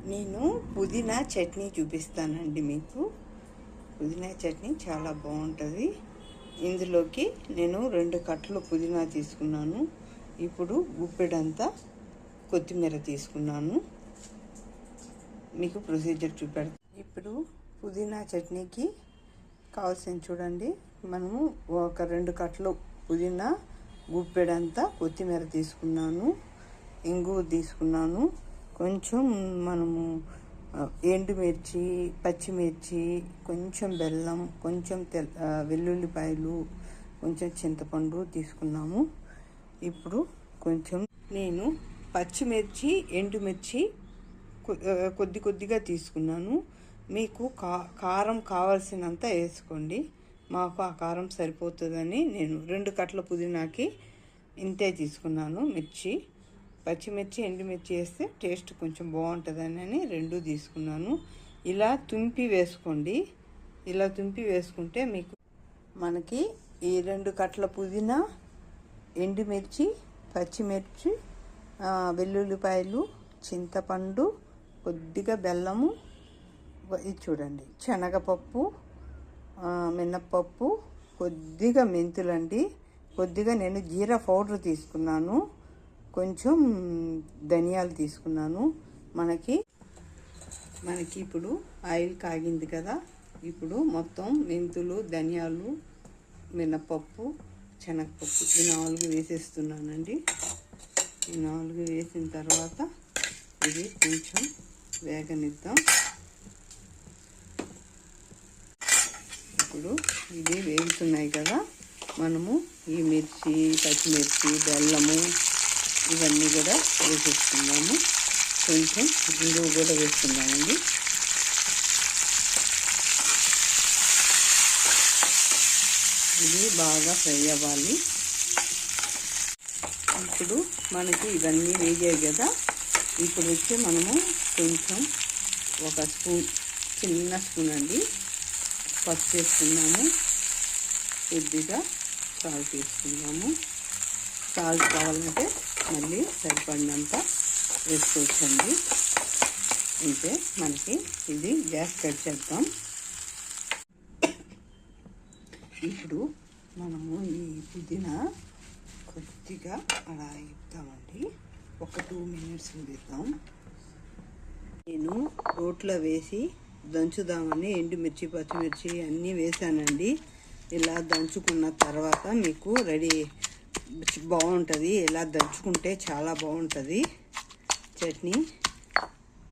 నేను పుదీనా చట్నీ చూపిస్తానండి మీకు. పుదీనా చట్నీ చాలా బాగుంటుంది. ఇందులోకి నేను 2 కట్టలు పుదీనా తీసుకున్నాను. ఇప్పుడు గుప్పెడంతా కొత్తిమీర తీసుకున్నాను. మీకు ప్రొసీజర్ చూపెడతాను. ఇప్పుడు పుదీనా చట్నీకి కావాల్సింది చూడండి. మనము ఒక 2 కట్టలు పుదీనా, గుప్పెడంతా కొత్తిమీర తీసుకున్నాను, ఇంగువ తీసుకున్నాను, కొంచెం మనము ఎండుమిర్చి, పచ్చిమిర్చి, కొంచెం బెల్లం, కొంచెం వెల్లుల్లిపాయలు, కొంచెం చింతపండు తీసుకున్నాము. ఇప్పుడు కొంచెం నేను పచ్చిమిర్చి, ఎండుమిర్చి కొద్దిగా తీసుకున్నాను. మీకు కారం కావాల్సినంత వేసుకోండి. మాకు ఆ కారం సరిపోతుందని నేను 2 కట్టల పుదీనాకి ఇంతే తీసుకున్నాను. మిర్చి, పచ్చిమిర్చి, ఎండుమిర్చి వేస్తే టేస్ట్ కొంచెం బాగుంటుందని 2 తీసుకున్నాను. ఇలా తుంపి వేసుకోండి. ఇలా తుంపి వేసుకుంటే మీకు మనకి ఈ 2 కట్టల పుదీనా, ఎండుమిర్చి, పచ్చిమిర్చి, వెల్లుల్లిపాయలు, చింతపండు, కొద్దిగా బెల్లము, ఇది చూడండి శనగపప్పు, మినప్పప్పు, కొద్దిగా మెంతులండి, కొద్దిగా నేను జీరా పౌడర్ తీసుకున్నాను, కొంచెం ధనియాలు తీసుకున్నాను. మనకి ఇప్పుడు ఆయిల్ కాగింది కదా. ఇప్పుడు మొత్తం మెంతులు, ధనియాలు, మినప్పప్పు, శనగపప్పు ఈ 4 వేసేస్తున్నానండి. ఈ 4 వేసిన తర్వాత ఇది కొంచెం వేగనిద్దాం. ఇప్పుడు ఇది వేగుతున్నాయి కదా. మనము ఈ మిర్చి, పచ్చిమిర్చి, బెల్లము ఇవన్నీ కూడా వేసేస్తున్నాము. కొంచెం ఇంగువ కూడా వేస్తున్నామండి. ఇది బాగా ఫ్రై అవ్వాలి. ఇప్పుడు మనకి ఇవన్నీ వేగాయి కదా. ఇప్పుడు వచ్చి మనము కొంచెం ఒక స్పూన్, చిన్న స్పూన్ అండి పసుపు వేసుకున్నాము. కొద్దిగా సాల్ట్ వేసుకున్నాము. సాల్ట్ కావాలంటే మళ్ళీ సరిపడినంత వేసుకోవచ్చండి. అంటే మనకి ఇది గ్యాస్ కట్ చేద్దాం. ఇప్పుడు మనము ఈ పుదీనా కొద్దిగా అలా ఇద్దామండి. ఒక 2 మినిట్స్ వేద్దాం. నేను రోట్లో వేసి దంచుదామని ఎండుమిర్చి, పచ్చిమిర్చి అన్నీ వేసానండి. ఇలా దంచుకున్న తర్వాత మీకు రెడీ బాగుంటుంది. ఇలా దంచుకుంటే చాలా బాగుంటుంది చట్నీ.